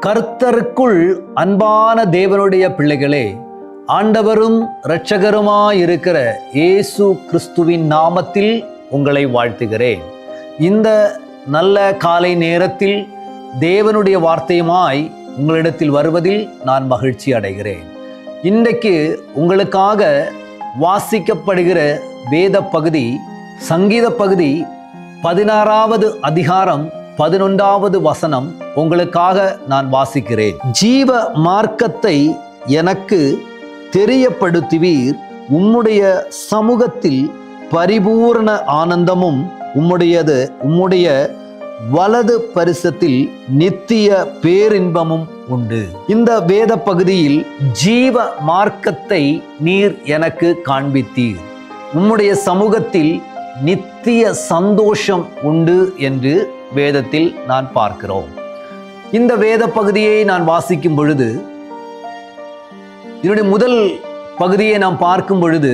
கர்த்தருக்குள் அன்பான தேவனுடைய பிள்ளைகளே, ஆண்டவரும் இரட்சகருமாயிருக்கிற இயேசு கிறிஸ்துவின் நாமத்தில் உங்களை வாழ்த்துகிறேன். இந்த நல்ல காலை நேரத்தில் தேவனுடைய வார்த்தையுமாய் உங்களிடத்தில் வருவதில் நான் மகிழ்ச்சி அடைகிறேன். இன்றைக்கு உங்களுக்காக வாசிக்கப்படுகிற வேத பகுதி சங்கீத பகுதி 16வது அதிகாரம் 11வது வசனம் உங்களுக்காக நான் வாசிக்கிறேன். ஜீவ மார்க்கத்தை எனக்கு தெரியப்படுத்துவீர், உம்முடைய சமூகத்தில் பரிபூரண ஆனந்தமும் உம்முடைய வலது பரிசத்தில் நித்திய பேரின்பமும் உண்டு. இந்த வேத பகுதியில் ஜீவ மார்க்கத்தை நீர் எனக்கு காண்பித்தீர், உம்முடைய சமூகத்தில் நித்திய சந்தோஷம் உண்டு என்று வேதத்தில் நான் பார்க்கிறோம். இந்த வேத பகுதியை நான் வாசிக்கும் பொழுது, இதனுடைய முதல் பகுதியை நாம் பார்க்கும் பொழுது,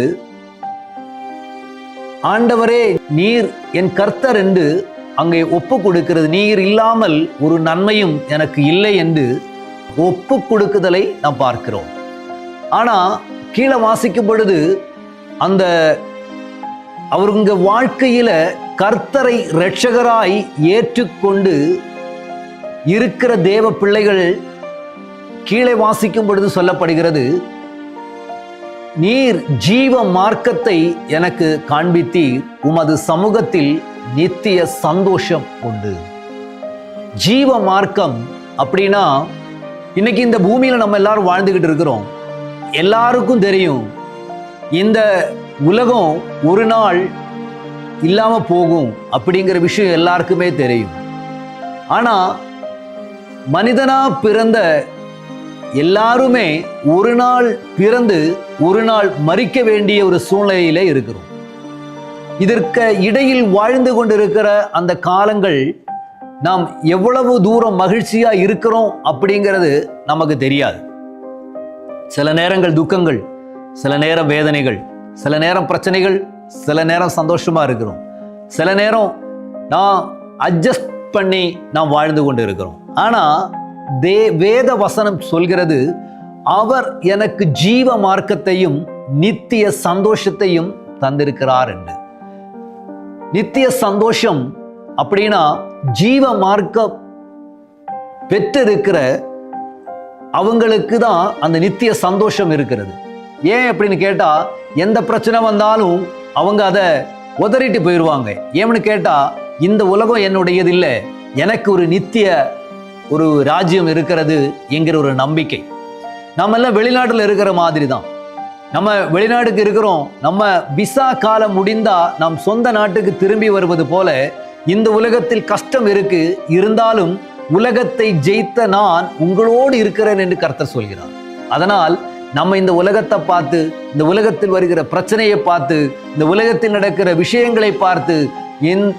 ஆண்டவரே நீர் என் கர்த்தர் என்று அங்கே ஒப்பு கொடுக்கிறது. நீர் இல்லாமல் ஒரு நன்மையும் எனக்கு இல்லை என்று ஒப்பு கொடுக்குதலை நாம் பார்க்கிறோம். ஆனா கீழே வாசிக்கும் பொழுது அந்த அவருங்க வாழ்க்கையில கர்த்தரை இரட்சகராய் ஏற்றுக்கொண்டு இருக்கிற தேவ பிள்ளைகள் கீழே வாசிக்கும் பொழுது சொல்லப்படுகிறது, நீர் ஜீவ மார்க்கத்தை எனக்கு காண்பித்தீர், உமது சமூகத்தில் நித்திய சந்தோஷம் உண்டு. ஜீவ மார்க்கம் அப்படின்னா, இன்னைக்கு இந்த பூமியில நம்ம எல்லாரும் வாழ்ந்துகிட்டு இருக்கிறோம். எல்லாருக்கும் தெரியும் இந்த உலகம் ஒரு நாள் இல்லாம போகும் அப்படிங்கிற விஷயம் எல்லாருக்குமே தெரியும். ஆனா மனிதனா பிறந்த எல்லாருமே ஒரு நாள் பிறந்து ஒரு நாள் மரிக்க வேண்டிய ஒரு சூழ்நிலையில இருக்கிறோம். இதற்கு இடையில் வாழ்ந்து கொண்டிருக்கிற அந்த காலங்கள் நாம் எவ்வளவு தூரம் மகிழ்ச்சியா இருக்கிறோம் அப்படிங்கிறது நமக்கு தெரியாது. சில நேரங்கள் துக்கங்கள், சில நேரம் வேதனைகள், சில நேரம் பிரச்சனைகள், சில நேரம் சந்தோஷமா இருக்கிறோம், சில நேரம் நான் அட்ஜஸ்ட் பண்ணி நாம் வாழ்ந்து கொண்டு இருக்கிறோம். ஆனா வேத வசனம் சொல்கிறது, அவர் எனக்கு ஜீவ மார்க்கத்தையும் நித்திய சந்தோஷத்தையும் தந்திருக்கிறார் என்று. நித்திய சந்தோஷம் அப்படின்னா, ஜீவ மார்க்கம் பெற்றிருக்கிற அவங்களுக்கு தான் அந்த நித்திய சந்தோஷம் இருக்கிறது. ஏன் அப்படின்னு கேட்டா, எந்த பிரச்சனை வந்தாலும் அவங்க அதை உதறிட்டு போயிடுவாங்க. ஏன்னு கேட்டா, இந்த உலகம் என்னுடையது இல்லை, எனக்கு ஒரு நித்திய ஒரு ராஜ்யம் இருக்கிறது என்கிற ஒரு நம்பிக்கை. நம்ம எல்லாம் வெளிநாட்டுல இருக்கிற மாதிரி தான். நம்ம வெளிநாட்டுக்கு இருக்கிறோம், நம்ம விசா காலம் முடிந்தா நம் சொந்த நாட்டுக்கு திரும்பி வருவது போல இந்த உலகத்தில் கஷ்டம் இருக்கு, இருந்தாலும் உலகத்தை ஜெயித்த நான் உங்களோடு இருக்கிறேன் என்று கர்த்தர் சொல்கிறார். அதனால் நம்ம இந்த உலகத்தை பார்த்து, இந்த உலகத்தில் வருகிற பிரச்சனையை பார்த்து, இந்த உலகத்தில் நடக்கிற விஷயங்களை பார்த்து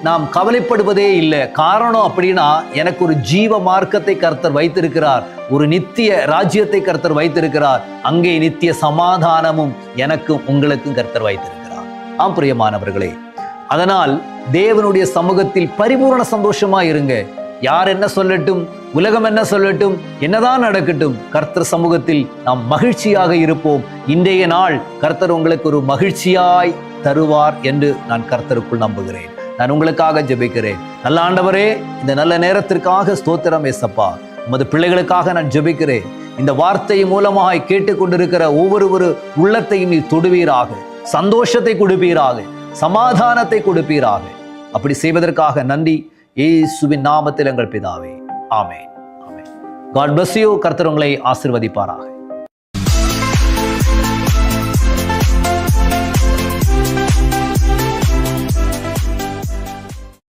நாம் கவலைப்படுவதே இல்லை. காரணம் அப்படின்னா, எனக்கு ஒரு ஜீவ மார்க்கத்தை கர்த்தர் வைத்திருக்கிறார், ஒரு நித்திய ராஜ்யத்தை கர்த்தர் வைத்திருக்கிறார். அங்கே நித்திய சமாதானமும் எனக்கும் உங்களுக்கும் கர்த்தர் வைத்திருக்கிறார். ஆம் பிரியமானவர்களே, அதனால் தேவனுடைய சமூகத்தில் பரிபூரண சந்தோஷமா இருங்க. யார் என்ன சொல்லட்டும், உலகம் என்ன சொல்லட்டும், என்னதான் நடக்கட்டும், கர்த்தர் சமூகத்தில் நாம் மகிழ்ச்சியாக இருப்போம். இன்றைய நாள் கர்த்தர் உங்களுக்கு ஒரு மகிழ்ச்சியாய் தருவார் என்று நான் கர்த்தருக்குள் நம்புகிறேன். நான் உங்களுக்காக ஜெபிக்கிறேன். நல்ல ஆண்டவரே, இந்த நல்ல நேரத்திற்காக ஸ்தோத்திரம் ஏசப்பா. உமது பிள்ளைகளுக்காக நான் ஜெபிக்கிறேன். இந்த வார்த்தை மூலமாய் கேட்டுக்கொண்டிருக்கிற ஒவ்வொரு உள்ளத்தையும் நீ தொடுவீராக, சந்தோஷத்தை கொடுப்பீராக, சமாதானத்தை கொடுப்பீராக. அப்படி செய்வதற்காக நன்றி. இயேசுவின் நாமத்தில் எங்கள் பிதாவே, ஆமென். ஆமென். God bless you. கர்த்தர் உங்களை ஆசீர்வதிப்பாராக.